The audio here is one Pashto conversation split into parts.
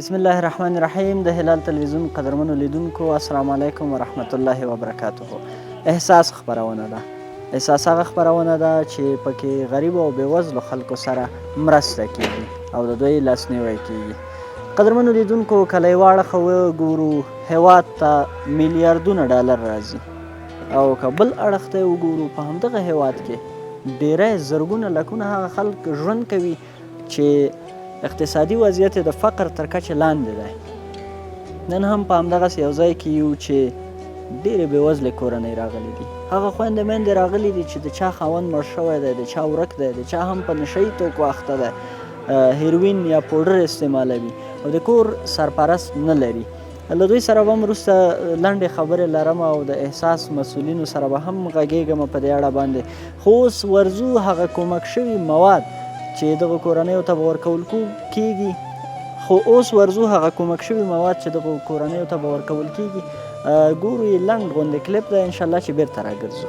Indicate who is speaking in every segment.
Speaker 1: بسم الله الرحمن الرحیم. د هلال تلویزیون قدرمنو لیدونکو السلام علیکم ورحمت الله وبرکاته. احساس خپرونه ده. احساس هغه خپرونه ده چې پکې غریب او بېوزلو خلکو سره مرسته کیږي او د دوی لاسنیوی کیږي. قدرمنو لیدونکو کله یوه اړخه وګورو هیواد ته میلیاردونه ډالر راځي او که بل اړخ ته وګورو په همدغه هیواد کې ډیری زرګونه لکونه هغه خلک ژوند کوي چې اقتصادي وضعیت یې د فقر تر کچې لاندې دی. نن هم په همدغسې یو ځای کې یو چې ډېرې بېوزلې کورنۍ راغلي دي. هغه خویندې میندې راغلي دي چې د چا خاوند مړ شوی دی، د چا ورک دی، د چا هم په نشهیي توکو اخته دی، هیروین یا پوډر استعمالوي او د کور سرپرست نه لري. له دوی سره به هم وروسته لنډې خبرې لرم او د احساس مسؤلینو سره به هم غږېږم په دې اړه باندې. خو اوس ورځو هغه کومک شوي مواد چې دغه کورنیو ته به ورکول کېږي ګورو یې لنډ غوندې کلیپ ده انشاءالله چې بیرته راګرځو.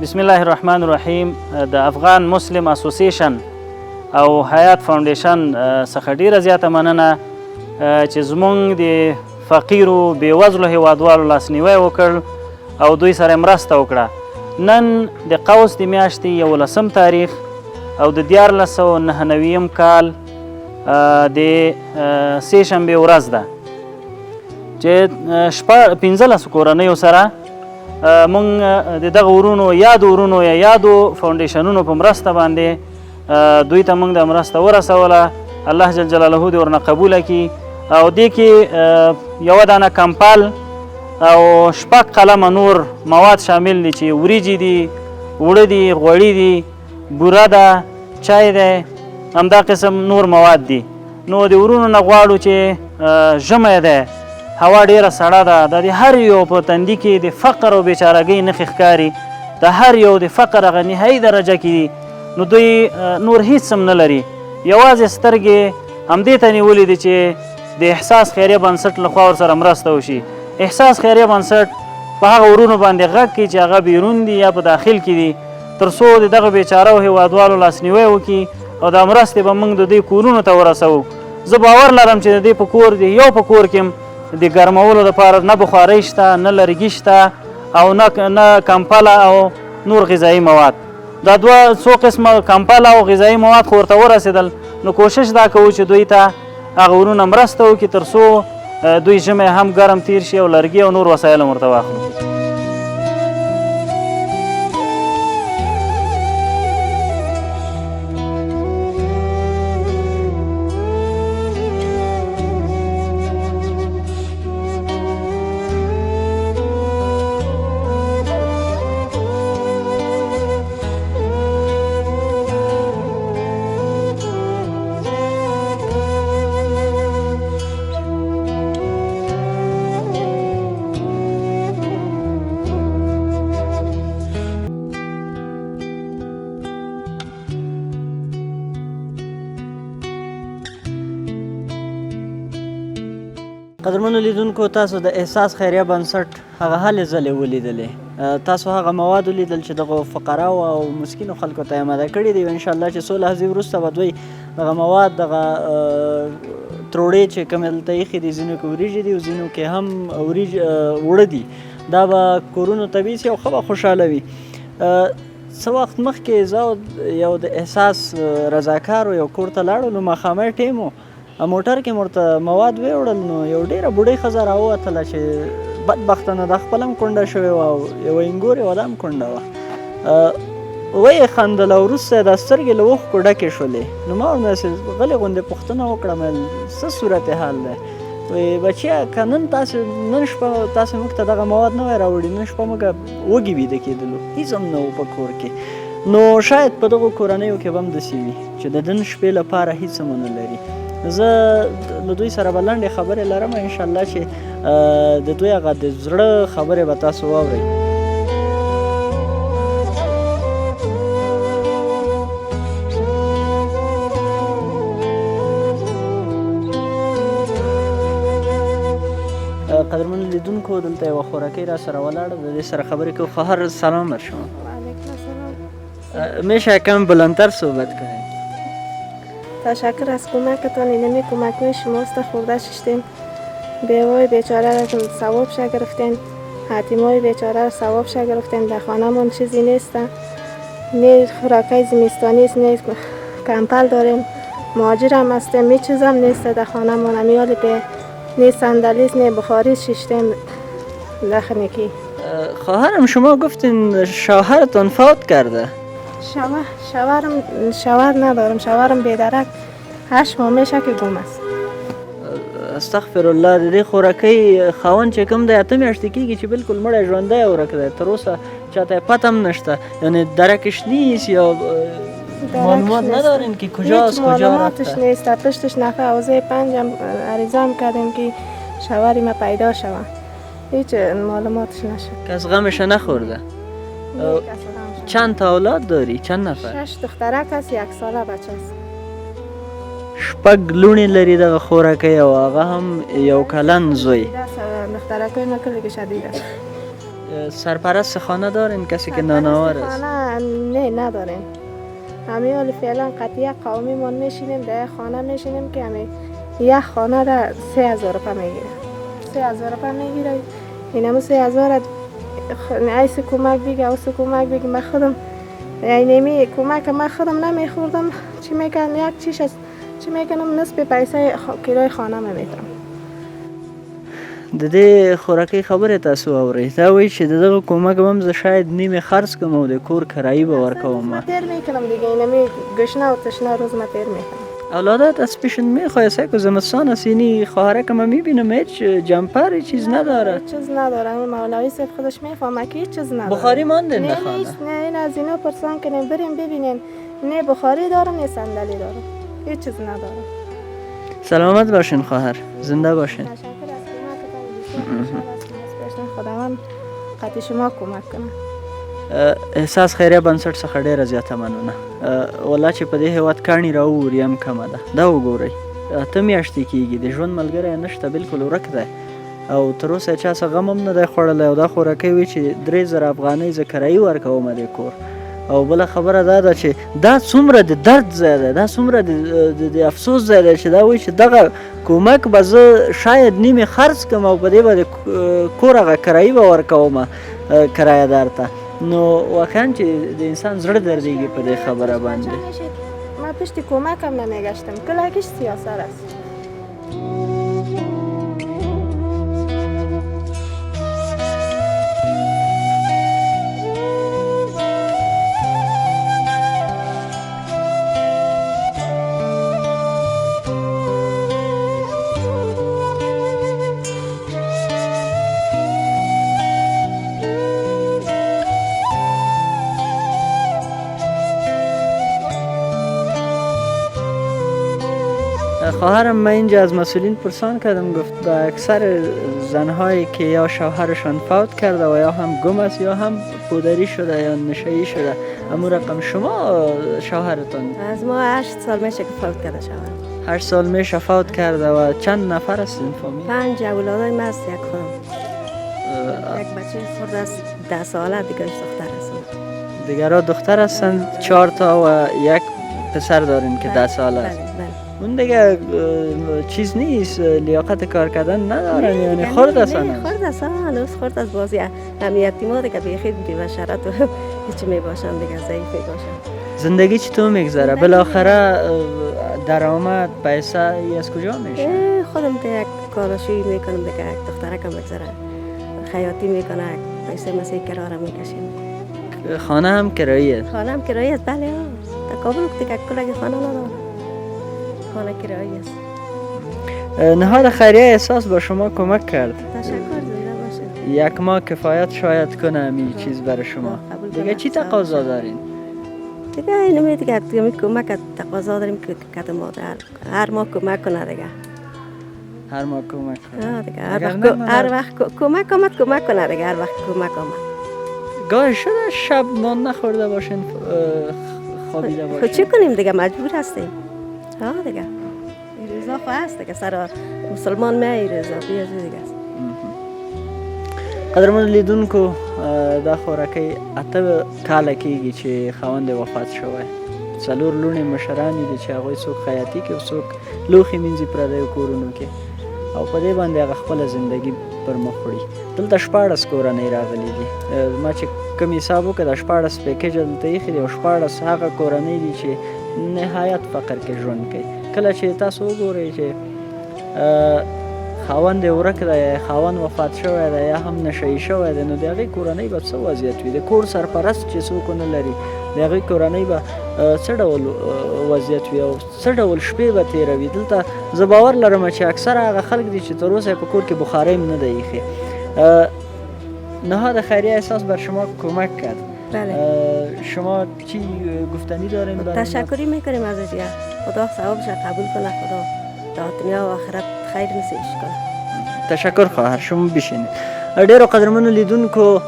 Speaker 2: بسم الله الرحمن الرحیم. د افغان مسلم اسوسییشن او حیات فاونډیشن څخه ډیره زیاته مننه چې زموږ د فقیرو بېوزلو هیوادوالو لاسنیوی وکړ او دوی سره مرسته وکړه. نن د قوس د میاشتې 11 تاریخ او د 1499 کال د سې شنبې ورځ ده چې 15 کورنیو سره موږ د دغه ورونو یادو ورونو یا یادو فاونډیشنونو په مرسته باندې دوی ته موږ د مرسته ورسوله. الله جل جلاله دې ورنه قبوله کړي او دې کې یوه دانه کمپال او 6 قلمه نور مواد شامل دي چې وریجې دي، اوړه دي، غوړي دي، بوره ده، چای دی، همدا قسم نور مواد دي. نو د ورونو نه غواړو چې ژمی دی، هوا ډیره سړه ده، د هر یو په تندي کې د فقر او بیچارګۍ نښې ښکاري، د هر یو د فقر هغه نهایي درجه کې دي. نو دوی نور هیڅ هم نه لري، یوازې سترګې همدې ته نیولې دي چې د احساس خیریه بنسټ لخوا ورسره مرسته وشي. احساس خیریه بنسټ په هغه ورونو باندې غږ کوي چې هغه بیرون دي یا په داخل کې دي، تر څو د دغه بیچاره هیوادوالو لاسنیوی وکړي او دا مرستې به موږ د دوی کورونو ته ورسوو. زه باور لرم چې د دې په کور دی یو په کور کې د ګرمولو دپاره نه بخارۍ شته، نه لرګي شته او نه کمپله او نور غذایي مواد. دا دوه څو قسمه کمپله او غذایي مواد خو ورته ورسېدل. نو کوشش دا کوو چې دوی ته هغه ورونه مرسته وکړي تر څو دوی ژمی هم ګرم تیر شي او لرګي او نور وسایل هم ورته واخلو.
Speaker 1: قدرمنو لیدونکو، تاسو د احساس خیریه بنسټ هغه هلې ځلې ولیدلې، تاسو هغه مواد ولیدل چې دغه فقراو او مسکینو خلکو ته یې اماده کړي دي. انشاءالله چې څو لحظې وروسته به دوی دغه مواد، دغه تروړې چې کومې دلته ایښې دي، ځینو کې وریجې دي او ځینو کې هم اوړه دي، دا به کورونو ته بیسي او ښه به خوشحاله وي. څه وخت مخکې زه یو د احساس رضاکار یو کور ته لاړو، نو ماښامۍ ټیم و، موټر کې ورته مواد ویوړل، نو یو ډېره بوډۍ ښځه راووتله چې بدبختانه دا خپله هم کونډه شوې وه او یوه انګور یې وه، دا هم کونډه وه. ویې خندل او وروسته دا سترګې له اوښکو ډکې شولې. نو ما ورنه داسې غلې غوندې پوښتنه وکړه، ویل څه صورت حال دی؟ وایي بچیه که نن شپه تاسې موږ ته دغه مواد نه وای راوړي، نن شپه موږ وږي ویده کېدلو، هېڅ هم نه و په کور کې. نو شاید په دغو کورنیو کې به هم داسې وي چې د نن شپې لپاره هېڅ هم ونه لري. زه له دوی سره به لنډې خبرې لرم، انشاءالله چې د دوی هغه د زړه خبرې به تاسو واورئ. قدرمنو لیدونکو، دلته یوه خوراکۍ را سره ولاړه، د دې سره خبرې کوو. خواهر سلام بر شما. میشه کم بلندتر صحبت کنید؟
Speaker 3: تشکر از کمکتان. اینمی کمک‌های شماست. خورده ششتیم، بیوای بیچاره را ثواب شه گرفتین، حتیمای بیچاره را ثواب شه گرفتین. در خانه‌مان چیزی نیست، نه خوراکای زمستانی است، نه کمپل داریم، مهاجر هم هستیم، هیچ چیز هم نیست در خانه‌مان. امیال به نه صندلی است، نه بخاری ششتیم لخنکی.
Speaker 1: خواهرم شما گفتین شوهرتان فوت کرده؟
Speaker 3: شوهر ندارم، شوهرم بیدرک 8 ماه میشه که گم است.
Speaker 1: استغفرالله. د دې خوراکۍ خاوند چې کوم دی 8 میاشتې کېږي چې بالکل مړی ژوندی او ورک دی، تر اوسه چاته پته هم نشته، یعنی درکش نیست یا معلومات ندارین که کجاست، کجا رفته؟
Speaker 3: معلوماتش نیست. پشتش نفع حوزه 5 هم عریضه هم کردیم که شوهر ما پیدا شود، هیچ معلوماتش نشد.
Speaker 1: کس غمش نخورده؟ چند تا اولاد داری؟ چند نفر؟
Speaker 3: 6 دخترک است، 1 ساله بچه است.
Speaker 1: 6 لوڼې لري دغه خوراکۍ او هغه هم یو کلن زوی.
Speaker 3: دخترکای ما کلی که شدید است.
Speaker 1: سرپرست خانه دارین؟ کسی که نانآور است؟
Speaker 3: نه نداریم. همه حال فعلا قطعی قومی من میشینیم، در خانه میشینیم که همه یک خانه را 3000 روپیه میگیره. 3000 روپیه میگیره. اینم 3000 ایس کمک بگه اوس کمک بگه من خودم اینمی کمک من خودم نمیخوردم چی میکنم یک چیش است چی میکنم نصف پیسه کرای خانه میتونم
Speaker 1: د دې خوراکي خبرې تاسو اورئ دا وایي چې د دغه کمک هم زه شاید نیمې خرڅ کړم او د کور کرایي به ورکوم.
Speaker 3: تیر میکنم دیگه اینمی گشنه و تشنه روز ما تیر میکنم.
Speaker 1: اولادت از پیشن میخواه که زمستان است یعنی خواهرک ما میبینم هیچ جمپر چیز نداره.
Speaker 3: چیز نداره اون مولوی صاحب خودش میفهمه که هیچ چیز نداره.
Speaker 1: بخاری مانده
Speaker 3: نه
Speaker 1: خانه؟
Speaker 3: نه این از اینا پرسان کنیم بریم ببینیم نه بخاری داره نه صندلی داره هیچ چیز نداره.
Speaker 1: سلامت باشین خواهر زنده باشین.
Speaker 3: تشکر از کمکتان خداوند قطع شما کمک کنه.
Speaker 1: احساس خیریه بنسټ څخه ډیره زیاته مننه. والله چې په دې هیواد کاڼي راووري هم کمه ده. دا وګورئ 8 میاشتې کېږي د ژوند ملګری نشته بالکل ورک دی او تر اوسه چا څه غم هم نه دی خوړلی او دا خوراکۍ وي چې 3000 افغانۍ زه کرایي ورکوم د کور او بله خبره دا ده چې دا څومره د درد ځای دی دا څومره د افسوس ځای دی چې دا وایي چې دغه کومک به زه شاید نیمې خرڅ کړم او په دې به د کور هغه کرایي به ورکوم کرایهدار ته نو واقعا چې د انسان زړه دردیږي په دې خبره باندې.
Speaker 3: ما پشت کمک هم نمیگشتم کلاکش سیاست است.
Speaker 1: خواهرم من اینجا از مسئولین پرسان کردم گفت با اکثر زنهایی که یا شوهرشان فوت کرده و یا هم گم است یا هم پودری شده یا نشه‌ای شده اما رقم شما شوهرتان
Speaker 4: از ما 8 سال میشه که فوت کرده شوهر
Speaker 1: 8 سال میشه فوت کرده و چند نفر است این فامیل؟
Speaker 4: 5 اولادای ما است یک خودم یک بچه خورده است 10 ساله دیگرش دختر است
Speaker 1: دیگرها دختر هستند 4 تا و یک پسر دارین که 10 ساله است. اون دیگه چیز نیست لیاقت کار کردن ندارن یعنی خورد هستن
Speaker 4: خورد هستن هنوز خورد از بازی همیتی ما دیگه بیخید بی‌بشرت و هیچ میباشن دیگه ضعیف میباشن.
Speaker 1: زندگی چطور میگذره؟ بالاخره درآمد پیسه ای از کجا میشه؟
Speaker 4: خودم دیگه یک کاراشویی میکنم دیگه یک دخترکم بگذره خیاطی میکنه پیسه مسیح کرارم میکشیم.
Speaker 1: خانه هم کراییه؟
Speaker 4: خانه هم کراییه است بله در کابل دیگه کلگی خانه ندارم خانه کرایی است.
Speaker 1: نهاد خیریه احساس با شما کمک کرد.
Speaker 4: تشکر زنده باشه.
Speaker 1: یک ماه کفایت شاید کنه همین چیز برای شما. دیگه چی تقاضا دارین؟
Speaker 4: دیگه اینو دیگه کمک تقاضا داریم که کد مادر هر ماه کمک کنه دیگه.
Speaker 1: هر ماه کمک کنه.
Speaker 4: دیگه هر وقت کمک کنه دیگه هر وقت کمک آمد.
Speaker 1: گاهی شده شب نان نخورده باشین خوابیده باشین.
Speaker 4: خب چی کنیم دیگه مجبور هستیم. دیگه این روزا خو هست دیگه سر مسلمان می این روزا بیازی دیگه است.
Speaker 1: قدرمن لیدونکو دا خوراکۍ 8 کاله کېږي چې خاوند وفات شوی 4 لوڼې مشرانې دي چې هغوی څوک خیاطي کوي څوک لوښي مینځي پردیو کورونو کې او په دې باندې هغه خپله زندګي پر مخ وړي. دلته 14 کورنۍ راغلي دي ما چې کوم حساب وکړه دا 14 پیکیجه دلته ایښي دي او 14 هغه کورنۍ دي چې نهایت فقر کې ژوند کوي. کله چې تاسو وګورئ چې خاوند یې ورک دی یا خاوند وفات شوی دی یا هم نشهیي شوی دی نو د هغې کورنۍ به څه وضعیت وي؟ د کور سرپرست چې څوک ونه لري د هغې کورنۍ به څه ډول وضعیت وي او څه ډول شپې به تېروي؟ دلته زه باور لرم چې اکثره هغه خلک دي چې تر اوسه یې په کور کې بخارۍ هم نه دی ایښې. نهاد خیریه احساس بر شما کمک کرد.
Speaker 4: بله.
Speaker 1: شما چی گفتنی دارین؟
Speaker 4: تشکری میکنیم از دیگه خدا ثوابش قبول کنه خدا در دنیا و آخرت خیر نصیبش کنه.
Speaker 1: تشکر خواهر شما بشینید. ډیرو قدرمنو لیدونکو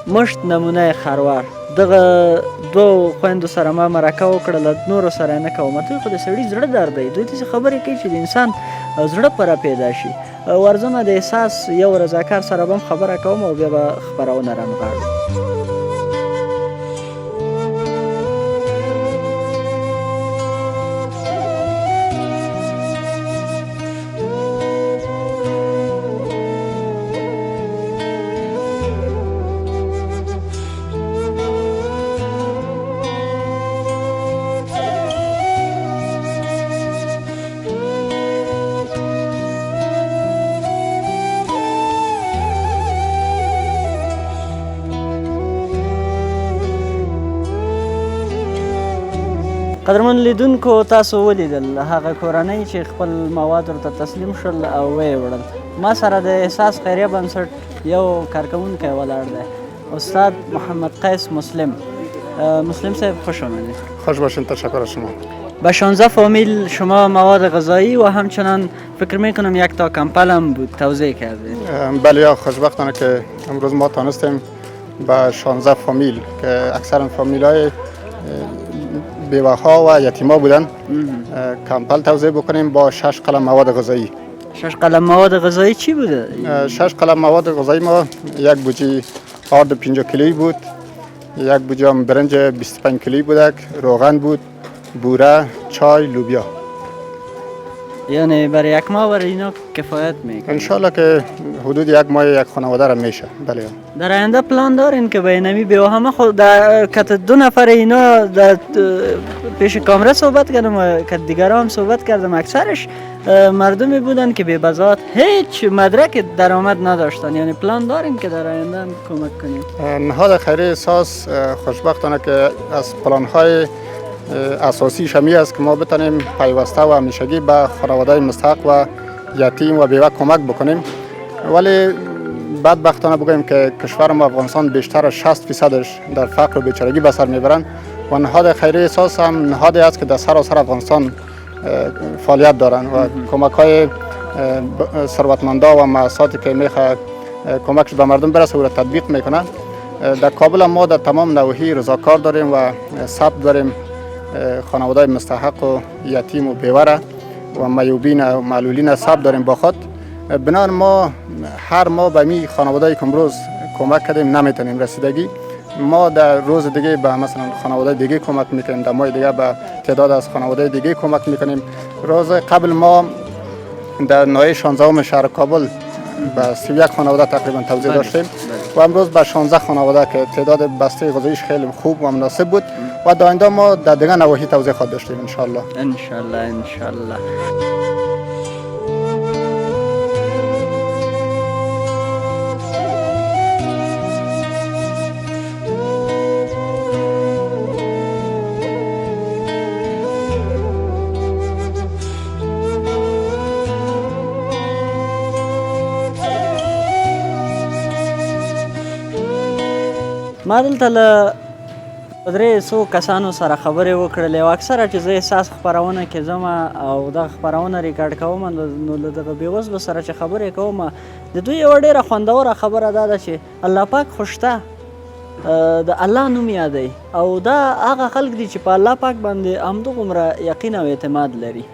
Speaker 1: مشت نمونه خروار دغه دو خویندو سره ما مرکه وکړله نورو سره نه کوم دوی خو د سړي زړه درد دی دوی داسې خبرې کوي چې د انسان زړه پره پیدا شي. ورځمه د احساس یو رضاکار سره به هم خبره کوم او بیا به خپرونه رانغاړو. قدرمن لیدونکو تاسو ولیدل هغه کورنۍ چې خپل مواد ورته تسلیم شول او ویې وړل. ما سره د احساس خیریه بنسټ یو کارکوونکی ولاړ دی، استاد محمد قیس مسلم. مسلم صاحب خوش آمدید.
Speaker 5: خوش باشین، تشکر از شما.
Speaker 1: با 16 فامیل شما مواد غذایی و همچنان فکر میکنم یک تا کمپل هم بود توزیع کردید.
Speaker 5: بله یا خوشبختانه که امروز ما تانستیم با 16 فامیل که اکثر فامیل های بیواها و یتیما بودن کمپل توزیع بکنیم با 6 قلم مواد غذایی.
Speaker 1: 6 قلم مواد غذایی چی بوده؟
Speaker 5: 6 قلم مواد غذایی ما یک بوجی آرد 5 کیلویی بود، یک بوجی هم برنج 25 کیلویی بود، روغن بود، بوره، چای، لوبیا.
Speaker 1: یعنی برای یک ماه برای اینا کفایت میکنه؟
Speaker 5: انشالله که حدود یک ماه یک خانواده را میشه. بله.
Speaker 1: در آینده پلان دارین که به نمی بیوه همه خود کت 2 نفر اینا در پیش کامره صحبت کردم و کت دیگر هم صحبت کردم، اکثرش مردمی بودن که به بذات هیچ مدرک درآمد نداشتن. یعنی پلان دارین که در آینده کمک کنیم؟
Speaker 5: نهاد خیریه احساس خوشبختانه که از پلان های اساسی شمی است که ما بتانیم پیوسته و همیشگی به خانواده مستحق و یتیم و بیوه کمک بکنیم. ولی بدبختانه بگوییم که کشور ما افغانستان بیشتر از 60% در فقر و بیچارگی به سر میبرند و نهاد خیریه احساس هم نهادی است که در سراسر افغانستان فعالیت دارند و کمک های ثروتمندا و مؤسساتی که میخواد کمکش به مردم برسه او را تطبیق میکنند. در کابل ما در تمام نواحی رضاکار داریم و ثبت داریم خانواده مستحق و یتیم و بیوه و میوبین و معلولین ثبت داریم با خود. بنابراین ما هر ماه به می خانواده که امروز کمک کردیم نمیتونیم رسیدگی. ما در روز دیگه به مثلا خانواده دیگه کمک میکنیم، در ماه دیگه به تعداد از خانواده دیگه کمک میکنیم. روز قبل ما در ناحیه 16 شهر کابل به 31 خانواده تقریبا توزیع داشتیم و امروز به 16 خانواده که تعداد بسته غذاییش خیلی خوب و مناسب بود و در آینده ما در دیگر نواحی توزیع خواهد داشتیم ان شاء الله.
Speaker 1: ان شاء الله. ما دلته له 300 کسانو سره خبرې وکړلې او اکثره چې زه احساس خپرونه کې ځم او دغه خپرونه ریکارډ کوم نو له دغه بېوزلو سره چې خبرې کوم د دوی یوه ډېره خوندوره خبره دا ده چې الله پاک خو شته، د الله نوم یادوي او دا هغه خلک دي چې په الله پاک باندې همدغومره یقین او اعتماد لري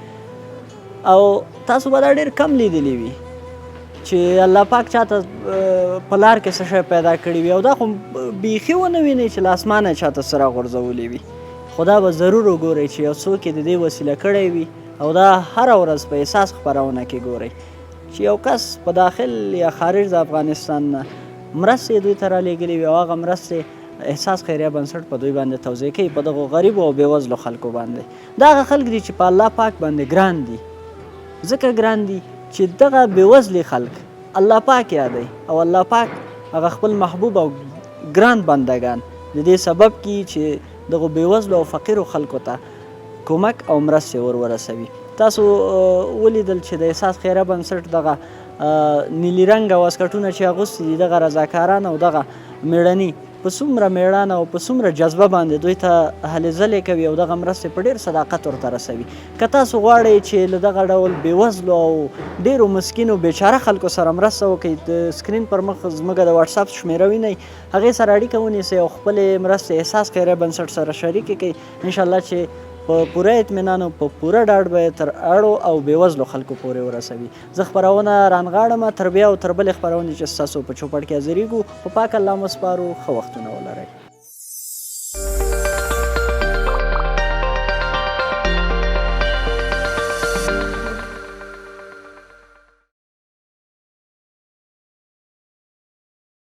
Speaker 1: او تاسو به دا ډېر کم لیدلی وي چې الله پاک چاته په لار کې څه شی پیدا کړي وي او دا خو بیخي ونه وینئ چې له اسمانه چاته څه راغورځولي وي، خو دا به ضرور وګورئ چې یو څوک یې د دې وسیله کړی وي او دا هره ورځ په احساس خپرونه کې ګورئ چې یو کس په داخل یا خارج د افغانستان نه مرستې دوی ته رالیږلې وي او هغه مرستې احساس خیریه بنسټ په دوی باندې توزیع کوي، په دغو غریبو او بېوزلو خلکو باندې. دا هغه خلک دي چې په الله پاک باندې ګران دي، ځکه ګران دي چې دغه بېوزلي خلک الله پاک یادوي او الله پاک هغه خپل محبوب او ګران بندگان د دې سبب کی چې دغه بېوزلو او فقیرو خلکو ته کومک او مرستې ورسوي. تاسو ولیدل چې د احساس خیریه بنسټ دغه نیلي رنګ واسکټونه چې اغوستي دي دغه رضاکاران او دغه میړني په څومره میړانه او په څومره جذبه باندې دوی ته هلې ځلې کوي او دغه مرستې په ډېر صداقت ورته رسوي. که تاسو غواړئ چې له دغه ډول بېوزلو او ډېرو مسکینو بیچاره خلکو سره مرسته وکړئ، د سکرین پر مخ زموږ د واټساپ شمېره وینئ، هغې سره اړیکه ونیسئ او خپلې مرستې احساس خیریه بنسټ سره شریکې کړئ. انشاءالله چې په پوره اطمینان او په پوره ډاډ به یې تر اړو او بېوزلو خلکو پورې ورسوي. زه خپرونه رانغاړم تر بیا او تر بلې خپرونې چې ستاسو په چوپړ کې حاضرېږو. په پاک الله مو سپارو، ښه وختونه ولرئ.